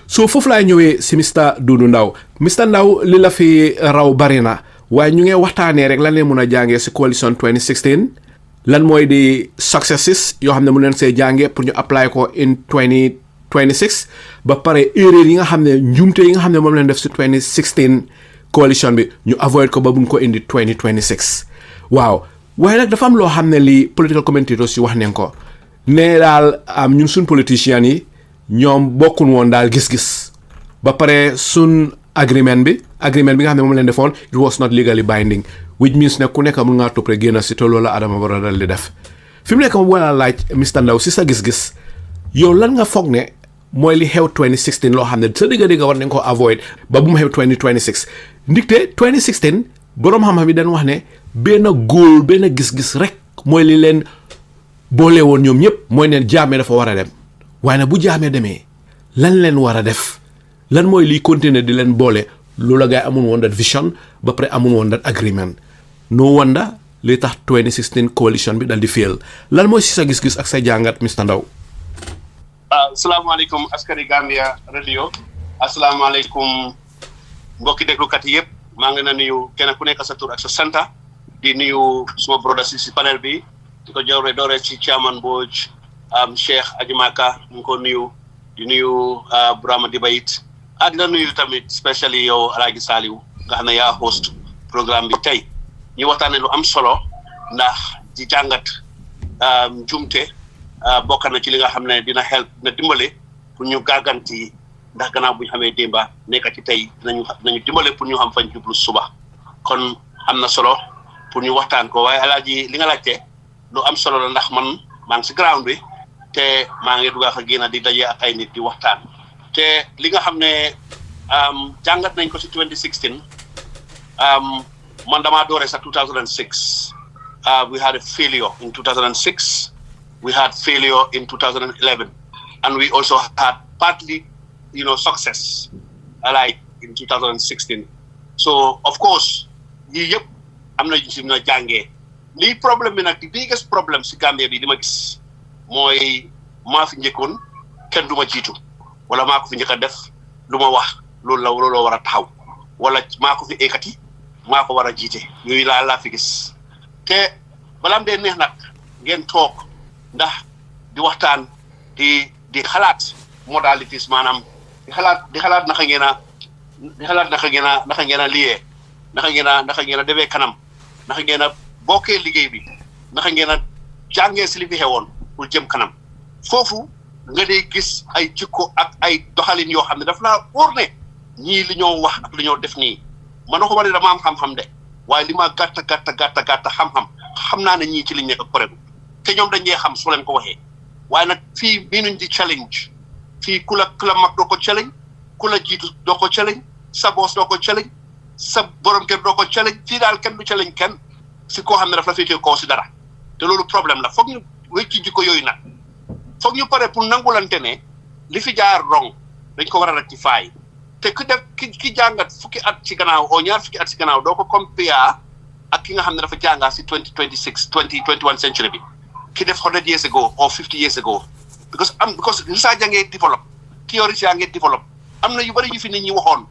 so foofu laay ñëwee si Mr Dodou Ndow Mr Ndow li la fi raw bari na waaye ñu ngi waxtaanee rek lan leen mun a jàngee si coalition 2016 lan mooy di successes yoo xam ne mu leen see jàngee pour ñu apply ko in 2026 ba pare erreur yi nga xam ne njuumte yi nga xam ne moom leen def si 2016 coalition bi ñu avoid ko ba buñ ko indi 2026 waaw waaye nag dafa am loo xam ne li political commentators yi wax nañ ko ne daal ñun suñ politiciens yi ñoom bokkun woon daal gis-gis ba pare suñ agreement bi nga xam ne moom leen defoon it was not legally binding which means ne ku nekk mun ngaa topp rek génn si te loolu la Adama Barrow dal di def fi mu nekk ma wala laaj Mr Ndow si sa gis-gis yow lan nga foog ne mooy li xew 2016 loo xam ne sa digga war nañ ko avoid ba bu mu xew 2026 ndigte 2016 boroom xam-xam yi dañ wax ne benn góol benn gis-gis rek mooy li leen boole woon ñoom ñëpp mooy ne Jammeh dafa war a dem waaye nag bu Jammeh demee lan leen war a def lan mooy liy continuer di leen boole loolu la gaay amul woon that vision ba pare amul woon that agreement no wonder li tax 2016 coalition bi dal di fail lan mooy si sa gis-gis ak sa jàngat Mr Ndow. asalaamaaleykum askari Gambia radio asalaamaaleykum mbokki déglukat yi yëpp maa ngi na nuyu kenn ku nekk sa tur ak sa santa di nuyu suma broda si panel bi di ko jawre doore ci chairman Mbodj Cheikh Ajimaka ñu ko nuyu di nuyu Burama Dibayit dina nuyu tamit especially yow Alaaji Saliou nga xam ne yaa host programme bi tey ñu waxtaane lu am solo ndax di jàngat jumte bokk na ci li nga xam ne dina help na dimbale pour ñu gàgganti ndax gannaaw bu ñu xamee démba nekk ci tey dinañu dimbale pour ñu xam fañ jublu suba kon am na solo pour ñu waxtaan ko waaye Alaaji li nga laajte lu am solo la ndax man maa ngi si ground bi te maa ngi dugg ak génn di daje ak ay nit di waxtaan te li nga xam ne jàngat nañ ko si 2016 man damaa doore sax 2006 we had a failure in 2006 we had failure in 2011 and we also had partly success like in 2016 so of course yii yëpp am na si na jàngee lii problème bi nag di biggest problème si Gambia bi di ma gis mooy maa fi njëkkoon kenn du ma jiitu wala maa ko fi njëkk a def lu ma wax loolu war a taxaw wala maa ko fi ekkati maa ko war a jiite yooyu laa fi gis te balaam dee neex nag ngeen toog ndax di waxtaan di xalaat modalities maanaam di xalaat naka ngeen a liyee naka ngeen a defee kanam naka ngeen a bokkee liggéey bi naka ngeen a jàngee si li fi xewoon pour jëm kanam foofu nga dee gis ay jikko ak ay doxalin yoo xam ne daf laa wóor ne ñii li ñoo wax ak li ñoo def nii man na ko wane dama am xam-xam de waaye li ma gàtta xam-xam xam naa ne ñii ci liñ nekk ak koregu te ñoom dañee xam su leen ko waxee waaye nag fii bii nuñ di challenge fii ku la mag doo ko challenge ku la jiitu doo ko challenge sa boss doo ko challenge sa borom kër doo ko challenge fii daal kenn du challenge kenn si koo xam ne daf la féetee koo si dara te loolu problème la foog ñu wécci jikko yooyu nag foog ñu pare pour nangulante ne li fi jaar wrong dañ ko war a rectifier te ku def ki jàngat fukki at ci gannaaw o ñaar fukki at ci gannaaw doo ko compare ak ki nga xam ne dafa jàngaa si 2021 century bi ki def 100 years ago or 50 years ago because li saa jàngee develop théorie yaa ngee develop am na yu bari yu fi nit ñi waxoon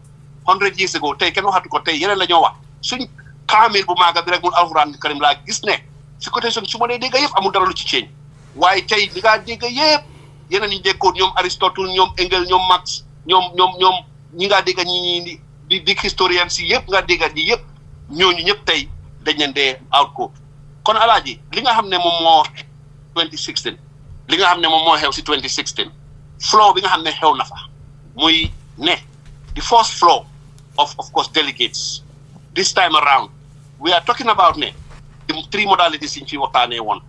100 years ago tey kenn waxatu ko tey yeneen la ñoo wax suñ kaamil bu maaga bi rek mun alxuraan karim laa gis ne si côté son su ma dee dégg yëpp amul dara lu ci ceeñ waaye tey li ngaa dégg yëpp yeneen yi déggoon ñoom Aristotle ñoom Engels ñoom Marx ñoom ñi ngaa dégg ñi di historien si yëpp nga dégg ñi yëpp ñooñu ñëpp tey dañ leen dee out ko kon Alaaji li nga xam ne moom moo 2016 li nga xam ne moom moo xew si 2016 flow bi nga xam ne xew na fa muy ne the first flow of course delegates this time around we are talking about ne the three modalities yi ñu fi waxtaanee woon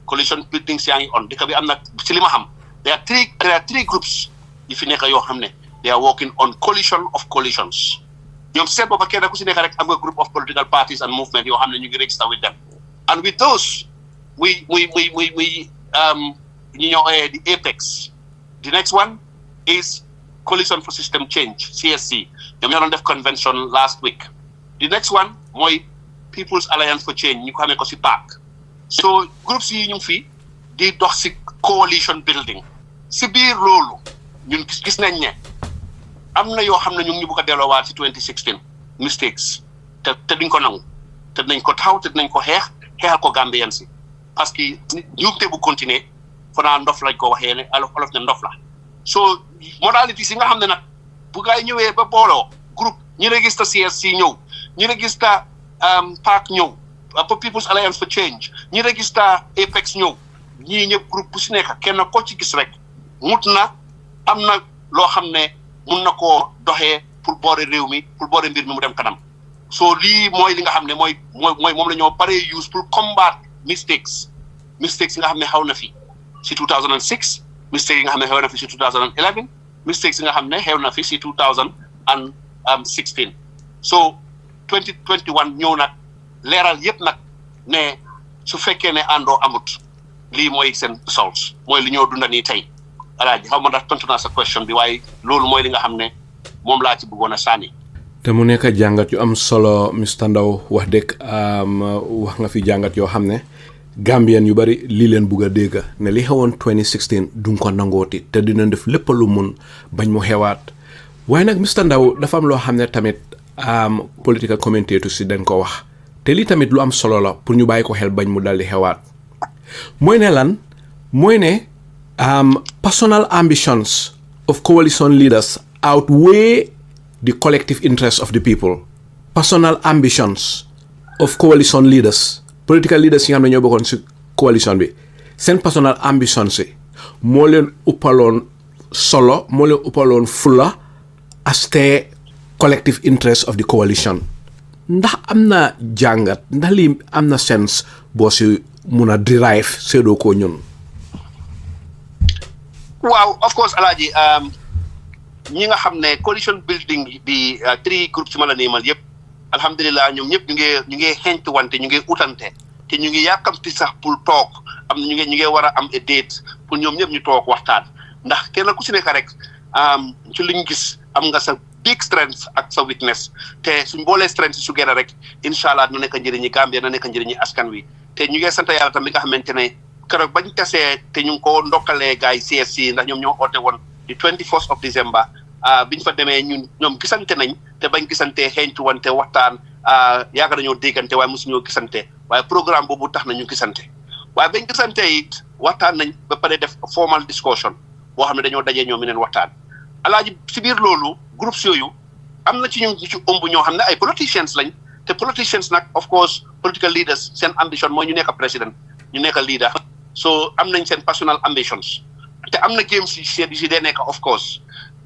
coalition buildings yaa ngi on dëkk bi am na si li ma xam there are three groups yi fi nekk yoo xam ne they are working on coalition of coalitions ñoom seen boppa kenn ku si nekk rek am nga group of political parties and movement yoo xam ne ñu ngi register with them and with those ñu ñoo the apex the next one is coalition for system change CSC ñoom ñoo doon def convention last week the next one mooy People's Alliance for Change ñu ko xamee ko si PAC so groups yi ñu fi di dox si coalition building si biir loolu ñun gis nañ ne am na yoo xam ne ñu ngi ñu bëgg a delloowaat ci 2016 mistakes te duñ ko nangu te dinañ ko taxaw te dinañ ko xeexal ko Gambien si parce que njuumte bu continuer fanaa ndof lañ ko waxee ne olof ne ndof la so modalité si nga xam ne nag bu gaay ñëwee ba booloo groupe ñi register CSC ñëw ñi register PAC ñëw People's Alliance for Change ñi register Apex ñëw ñii ñëpp groupe bu si nekk kenn ko ci gis rek mut na am na loo xam ne mun na koo doxee pour boore réew mi pour boore mbir mi mu dem kanam so lii mooy li nga xam ne mooy moom la ñoo paree use pour combattre mistakes yi nga xam ne xaw na fi si 2006 mistakes yi nga xam ne xew na fi si 2011 mistakes yi nga xam ne xew na fi si 2016 so 2021 ñëw nag leeral yëpp nag ne su fekkee ne àndoo amut lii mooy seen results mooy li ñoo dunda nii tey alaaji xaw ma ndax tontu naa sa question bi waaye loolu mooy li nga xam ne moom laa ci bëggoon a sànni. te mu nekk jàngat yu am solo Mr Ndow wax dëgg wax nga fi jàngat yoo xam ne Gambien yu bari lii leen bugg a dégg ne li xewoon 2016 duñ ko nangooti te dina def lépp lu mun bañ mu xewaat waaye nag Mr Ndow dafa am loo xam ne tamit political commentators si dañ ko wax te lii tamit lu am solo la pour ñu bàyyi ko xel bañ mu daldi xewaat mooy ne lan mooy ne personal ambitions of coalition leaders outweigh the collective interests of the people. Personal ambitions of coalition leaders, political leaders yi nga xam ne ñoo bokkoon si coalition bi seen personal ambitions yi moo leen uppaloon solo moo leen uppaloon fula as the collective interest of the coalition. Ndax am na jàngat ndax lii am na sense boo si mun a derive seedoo ko ñun. waaw of course alaaji ñi nga xam ne coalition building bi 3 groupes ci ma la neemal yëpp alhamdulilah ñoom ñëpp ñu ngi xeeñtu wante ñu ngi utante te ñu ngi yàkkamti sax pour toog am na ñu ngi war a am a date pour ñoom ñëpp ñu toog waxtaan ndax kenn ku si nekk rek ci liñ gis am nga sa big strength ak sa weakness te suñ boolee strength su gën a rek incha allah na nekk njëriñi Gambia na nekk njëriñi askan wi te ñu ngi sant yàlla tam li nga xamante ne keroog bañ tasee te ñu ngi ko ndokkalee gars yi CSC ndax ñoom ñoo oote woon di 21st of December biñ fa demee ñoom gisante nañ te bañ gisante xeeñtu wante waxtaan yàgg nañoo déggante waaye mosuñoo gisante waaye programme boobu tax na ñu gisante waaye bañ gisante it waxtaan nañ ba pare def formal discussion boo xam ne dañoo dajee ñoom mi neen waxtaan alaaji si biir loolu groupes yooyu am na ci ñu ci ëmb ñoo xam ne ay politicians lañ te politicians nag of course political leaders seen ambition mooy ñu nekk président ñu nekk leader so am nañ seen personal ambitions te am na games yi si dee nekk of course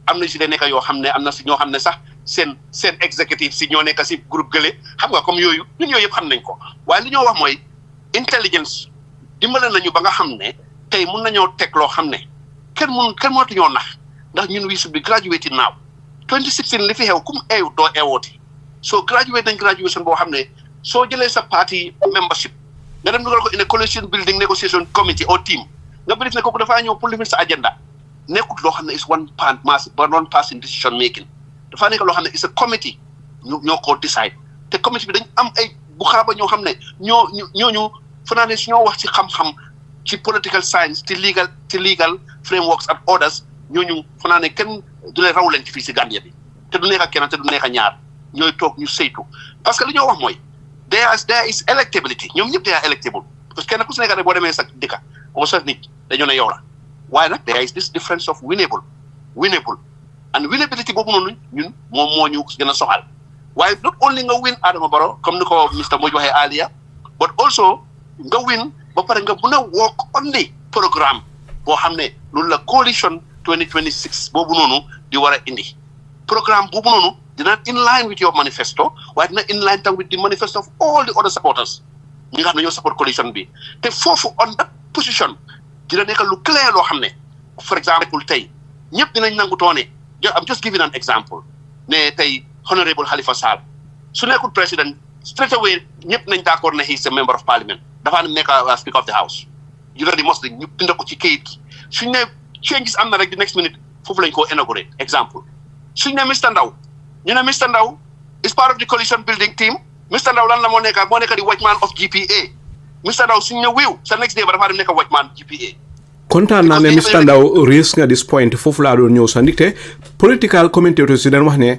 am na si dee nekk yoo xam ne am na si ñoo xam ne sax seen executive si ñoo nekk si groupe gële xam nga comme yooyu ñun yooyu yëpp xam nañ ko waaye li ñoo wax mooy intelligence dimbale nañu ba nga xam ne tey mun nañoo teg loo xam ne kenn mënatu ñoo nax ndax ñun we should be graduating now 2016 li fi xew kum eew doo eewooti so graduate nañ graduation boo xam ne soo jëlee sa party membership nga dem dugal ko in a coalition building negotiation committee or team nga bëri ne kooku dafaa ñëw pour limit sa agenda nekkut loo xam ne is one person decision making dafaa nekk loo xam ne is a committee ñoo ko decide te committee bi dañ am ay bu xaaba ñoo xam ne ñooñu fanaa ne su ñoo wax ci xam-xam ci political science ci legal frameworks and orders ñooñu fanaa ne kenn du leen raw leen ci fii si Gambia bi te du nekk kenn te du nekk ñaar ñooy toog ñu saytu parce que li ñoo wax mooy there is electability ñoom ñëpp they are electable parce que kenn ku si nekk rek boo demee sa dëkka boo sa nit dañoo ne yow la waaye nag there is this difference of winnable and winnability boobu noonu ñun moom moo ñu gën a soxal waaye not only nga win Adama Barrow comme ni ko Mr Mbodj waxee earlier but also nga win ba pare nga mun a work on the programme boo xam ne loolu la coalition 2026 boobu noonu di war a indi programme boobu noonu dina in line with your manifesto waaye dina in line tam with the manifesto of all the other supporters ñi nga xam ne ñoo support coalition bi te foofu on that position dina nekk lu clair loo xam ne for example tey ñëpp dinañ nangu toone I'm just giving an example ne tey honorable Halifa Sallah su nekkul président straight away ñëpp nañ d'accord ne he is a member of parliament dafa nekk speaker of the house you know the most ñu bind ko ci kayit suñ ne changes am na rek the next minute foofu lañ ko inaugurate exemple suñ ne Mr Ndow ñu ne Mr Ndow is part of the coalition building team Mr Ndow lan la moo nekk di watchman of GPA Mr Ndow suñ ne wiiw sa next day ba dafa dem nekk watchman GPA kontaan naa ne Mr Ndow raise nga this point foofu laa doon ñëw sa ndikte political commentators yi dañ wax ne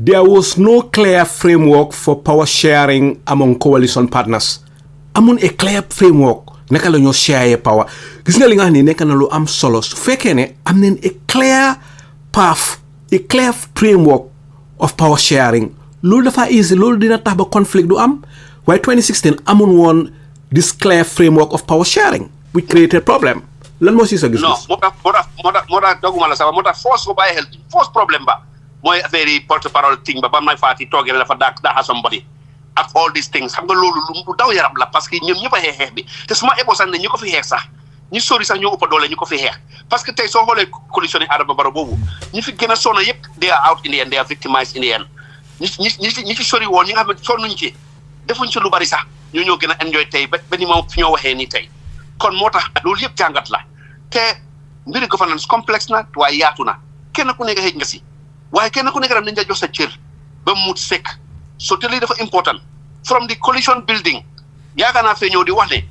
there was no clear framework for power sharing among coalition partners amun a clear framework naka la ñoo share power gis nga li nga xam ne nekk na lu am solo su fekkee ne am nañ a clear path a clear framework of power sharing loolu dafa easy loolu dina tax ba conflict du am waaye 2016 amun woon this clear framework of power sharing which created problem lan moo si sa gis non moo tax doguma la sax moo tax force ko bàyyi xel force problème ba mooy affaire yi porte parole ting ba may faati toogee dafa daaxa somebody ak all these things xam nga loolu lu daw yaram la parce que ñoom ñëpp a xeex bi te su ma ebo sax ne ñu ko fi xeex sax ñu sori sax ñoo ëpp doole ñu ko fi xeex parce que tey soo xoolee coalition yi Adama Barrow boobu ñi fi gën a sonn yëpp they are out in the end they are victimized in the end ñi ci sori woon ñi nga xam ne sonnuñ ci defuñ ci lu bari sax ñoo gën a enjoy tey ba ni ma fi ñoo waxee nii tey kon moo tax loolu yëpp jàngat la te mbiri governance complexe na waaye yaatu na kenn ku nekk xëj nga si waaye kenn ku nekk dam nañ la jox sa cër ba mu sekk so te lii dafa important from the coalition building yaakaar naa fee ñëw di wax ne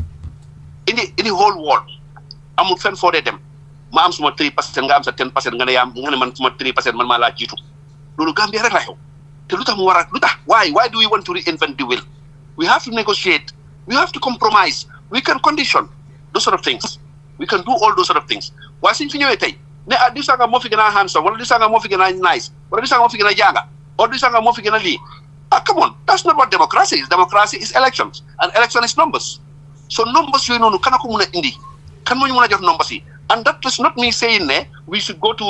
in the whole world amul fenn foo dee dem ma am suma 3% nga am sa 10% nga ne man suma 3% man maa laa jiitu loolu Gambia rek la xew te lu tax mu war a lu tax why do we want to reinvent the wheel we have to negotiate we have to compromise we can condition those sort of things we can do all those sort of things waaye suñ fi ñëwee tey ne diw sanga moo fi gën a handsome wala diw sanga moo fi gën a nice wala diw sanga moo fi gën a jànga or diw sanga moo fi gën a lii come on that's not what democracy is. Democracy is elections and election is numbers so numbers yooyu noonu kana ko mun a indi kan moo ñu mun a jox numbers yi and that is not me saying ne we should go to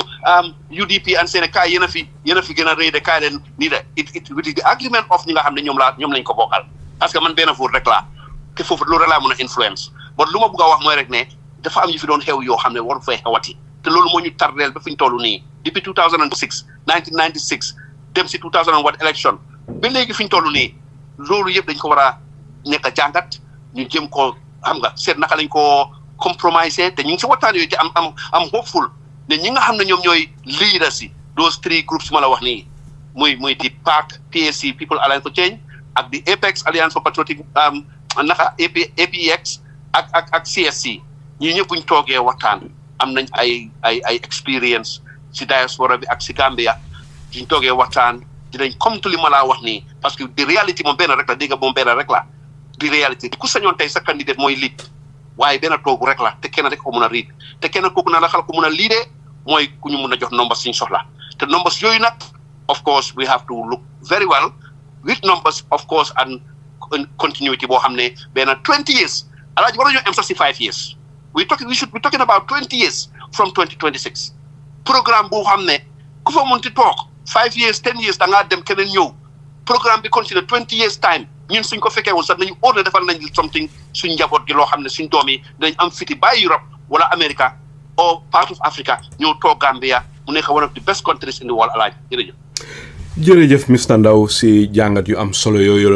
UDP and say ne kaay yéen a fi gën a rëy de kaay leen nii de it with the agreement of ñi nga xam ne ñoom lañ ko bokkal parce que man benn vote rek laa te foofu loolu laa mun a influence but lu ma bëgg a wax mooy rek ne dafa am yu fi doon xew yoo xam ne waru fay xewati te loolu moo ñu tardeel ba fi ñu toll nii depuis 1996 dem si 2001 election ba léegi fi ñu toll nii loolu yëpp dañ ko war a nekk a jàngat ñu jëm ko xam nga seet naka lañ ko compromiser te ñu ngi si waxtaan yooyu te am hopeful ne ñi nga xam ne ñoom ñooy leaders yi those three groups ma la wax nii muy di PAC PAC People Alliance for Change ak di Apex Alliance for Patriotic naka APEX ak CSC ñi ñëpp buñ toogee waxtaan am nañ ay experience si diaspora bi ak si Gambia buñ toogee waxtaan dinañ comme tu li ma laa wax nii parce que di réalité moom benn rek la dégg nga moom benn rek la di réalité ku sañoon tey sa candidat mooy lead waaye benn toogu rek la te kenn rek ko mun a riid te kenn kooku na la xal ko mun a liidee mooy ku ñu mun a jox numbers suñ soxla te numbers yooyu nag of course we have to look very well with numbers of course and continuity boo xam ne benn 20 years alaaji war nañoo am sax si 5 years we should be talking about 20 years from 2026 programme boo xam ne ku fa mun ti toog 5 years 10 years da ngaa dem keneen ñëw programme bi continue 20 years time ñun suñ ko fekkee woon sax nañu óor ne defal nañ something suñ njaboot gi loo xam ne suñ doom yi dinañ am fiti bàyyi Europe wala America or part of Africa ñëw toog Gambia mu nekk one of the best countries in the world alaaji jërëjëf Mr Ndow si jàngat yu am solo yooyu